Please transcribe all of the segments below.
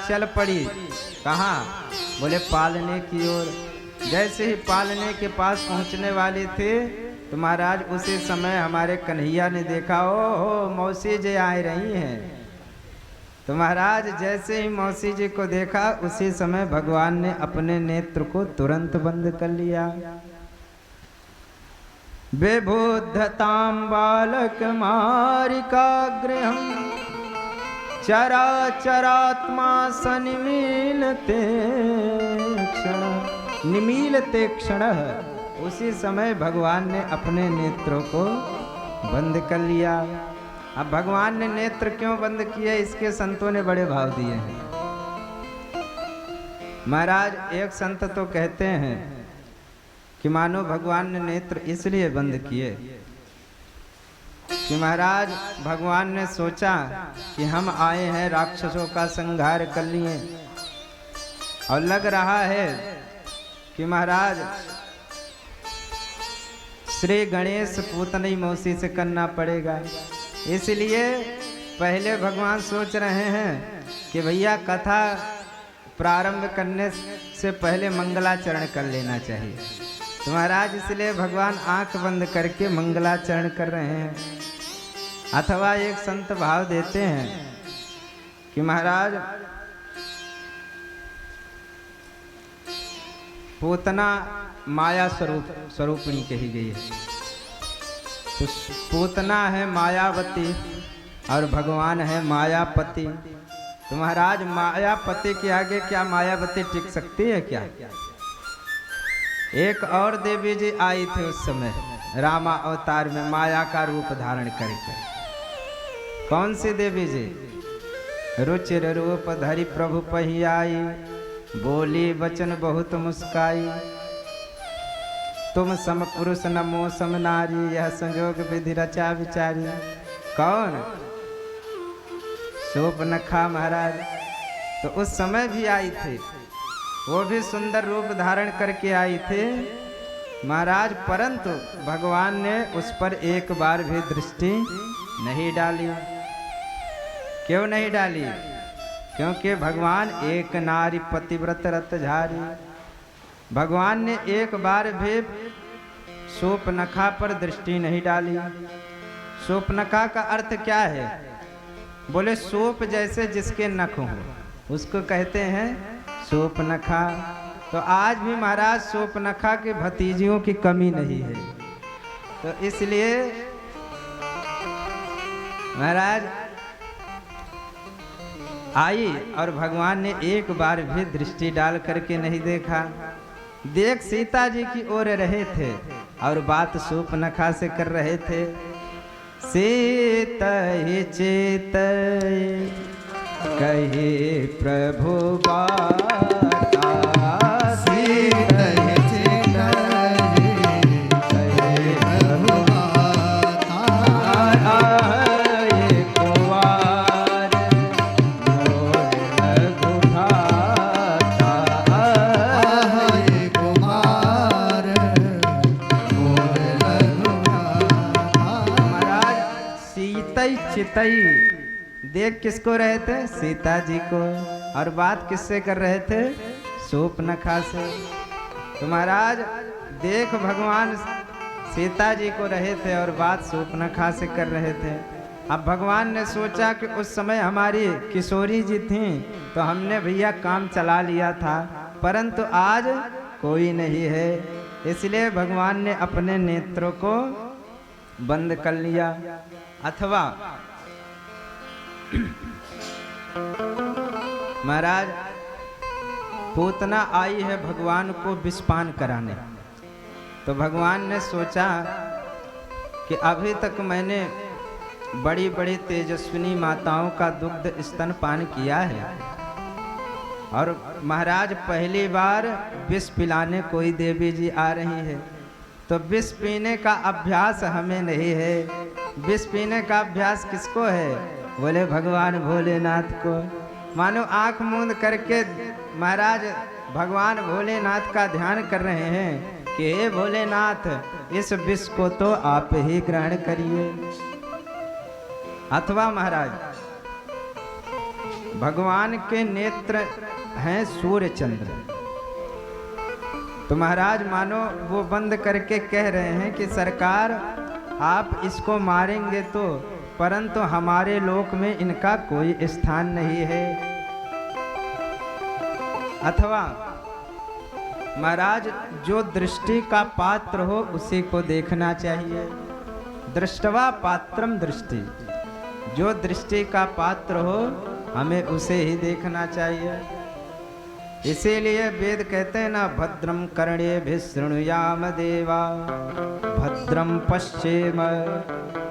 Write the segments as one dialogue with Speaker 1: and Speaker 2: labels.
Speaker 1: चल पड़ी। कहाँ? बोले पालने की ओर। जैसे ही पालने के पास पहुंचने वाले थे तो महाराज उसी समय हमारे कन्हैया ने देखा, ओ मौसी जी आ रही हैं। तो महाराज जैसे ही मौसी जी को देखा उसी समय भगवान ने अपने नेत्र को तुरंत बंद कर लिया। विबुद्धतां बालक मारिकाग्रहम् चराचरात्मा सनिमीलते क्षण। निमीलते क्षण। उसी समय भगवान ने अपने नेत्रों को बंद कर लिया। अब भगवान ने नेत्र क्यों बंद किए, इसके संतों ने बड़े भाव दिए हैं। महाराज एक संत तो कहते हैं कि मानो भगवान ने नेत्र इसलिए बंद किए कि महाराज भगवान ने सोचा कि हम आए हैं राक्षसों का संहार कर लिए, और लग रहा है कि महाराज श्री गणेश पूतनी मौसी से करना पड़ेगा। इसलिए पहले भगवान सोच रहे हैं कि भैया कथा प्रारंभ करने से पहले मंगलाचरण कर लेना चाहिए। तो महाराज इसलिए भगवान आंख बंद करके मंगलाचरण कर रहे हैं। अथवा एक संत भाव देते हैं कि महाराज पूतना माया स्वरूपिणी कही गई है। तो पूतना है मायावती और भगवान है मायापति। तो महाराज मायापति के आगे क्या मायावती टिक सकती है क्या? एक और देवी जी आई थी उस समय रामा अवतार में माया का रूप धारण करके। कौन सी देवी जी? रुचिर रूप धरि प्रभु पही आई, बोली वचन बहुत मुस्काई। तुम सम पुरुष नमो सम नारी, यह संयोग विधि रचा विचारी। कौन? शूर्पणखा महाराज। तो उस समय भी आई थी, वो भी सुंदर रूप धारण करके आई थे महाराज, परंतु भगवान ने उस पर एक बार भी दृष्टि नहीं डाली। क्यों नहीं डाली? क्योंकि भगवान एक नारी पतिव्रत रत झारी। भगवान ने एक बार भी शूर्पणखा पर दृष्टि नहीं डाली। शूर्पणखा का अर्थ क्या है? बोले सूप जैसे जिसके नख हो उसको कहते हैं शूर्पणखा। तो आज भी महाराज शूर्पणखा के भतीजियों की कमी नहीं है। तो इसलिए महाराज आई और भगवान ने एक बार भी दृष्टि डाल करके नहीं देखा। देख सीता जी की ओर रहे थे और बात शूर्पणखा से कर रहे थे। सीता ही चेत कहे प्रभु बाता, सीता ही चेत कहे प्रभु बाता। आए कुंवार मोर रघुनाथा, आए कुंवार मोर रघुनाथा। महाराज सीता चितई देख किसको रहे थे? सीता जी को। और बात किससे कर रहे थे? शूर्पणखा से। तो महाराज देख भगवान सीता जी को रहे थे और बात शूर्पणखा से कर रहे थे। अब भगवान ने सोचा कि उस समय हमारी किशोरी जी थी तो हमने भैया काम चला लिया था, परंतु आज कोई नहीं है, इसलिए भगवान ने अपने नेत्रों को बंद कर लिया। अथवा महाराज पूतना आई है भगवान को विषपान कराने। तो भगवान ने सोचा कि अभी तक मैंने बड़ी बड़ी तेजस्विनी माताओं का दुग्ध स्तनपान किया है, और महाराज पहली बार विष पिलाने कोई देवी जी आ रही है, तो विष पीने का अभ्यास हमें नहीं है। विष पीने का अभ्यास किसको है? बोले भगवान भोलेनाथ को। मानो आंख मूंद करके महाराज भगवान भोलेनाथ का ध्यान कर रहे हैं कि हे भोलेनाथ इस विष को तो आप ही ग्रहण करिए। अथवा महाराज भगवान के नेत्र हैं सूर्य चंद्र। तो महाराज मानो वो बंद करके कह रहे हैं कि सरकार आप इसको मारेंगे तो, परंतु हमारे लोक में इनका कोई स्थान नहीं है। अथवा महाराज जो दृष्टि का पात्र हो उसी को देखना चाहिए। दृष्टवा पात्रम दृष्टि, जो दृष्टि का पात्र हो हमें उसे ही देखना चाहिए। इसीलिए वेद कहते हैं ना, भद्रम कर्णेभिः शृणुयाम देवा भद्रम पश्येम।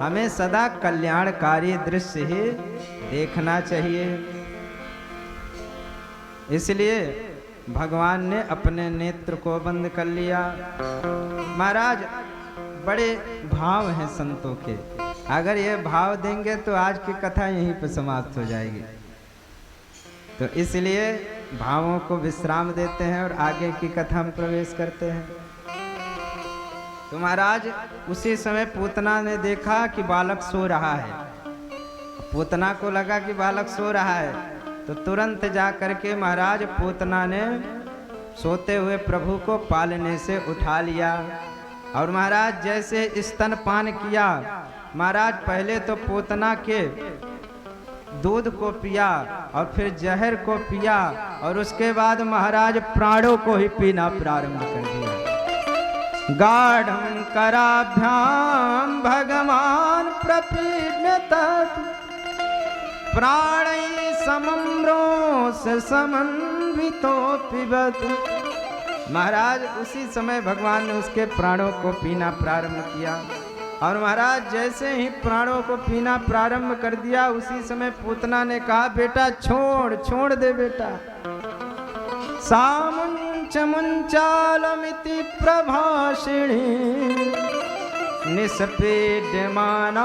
Speaker 1: हमें सदा कल्याणकारी दृश्य ही देखना चाहिए। इसलिए भगवान ने अपने नेत्र को बंद कर लिया। महाराज बड़े भाव हैं संतों के, अगर ये भाव देंगे तो आज की कथा यहीं पर समाप्त हो जाएगी। तो इसलिए भावों को विश्राम देते हैं और आगे की कथा में प्रवेश करते हैं। तो महाराज उसी समय पूतना ने देखा कि बालक सो रहा है। पूतना को लगा कि बालक सो रहा है, तो तुरंत जा करके महाराज पूतना ने सोते हुए प्रभु को पालने से उठा लिया। और महाराज जैसे स्तनपान किया, महाराज पहले तो पूतना के दूध को पिया और फिर जहर को पिया, और उसके बाद महाराज प्राणों को ही पीना प्रारंभ कर दिया। गाढ़ं कराभ्याम भगवान प्रपीड्यत प्राणै समं रोष समन्वितो पिबत। महाराज उसी समय भगवान ने उसके प्राणों को पीना प्रारंभ किया। और महाराज जैसे ही प्राणों को पीना प्रारंभ कर दिया, उसी समय पूतना ने कहा, बेटा छोड़ दे बेटा। सामुंच मुंचालमिति प्रभाषिणी निष्पीड्यमाना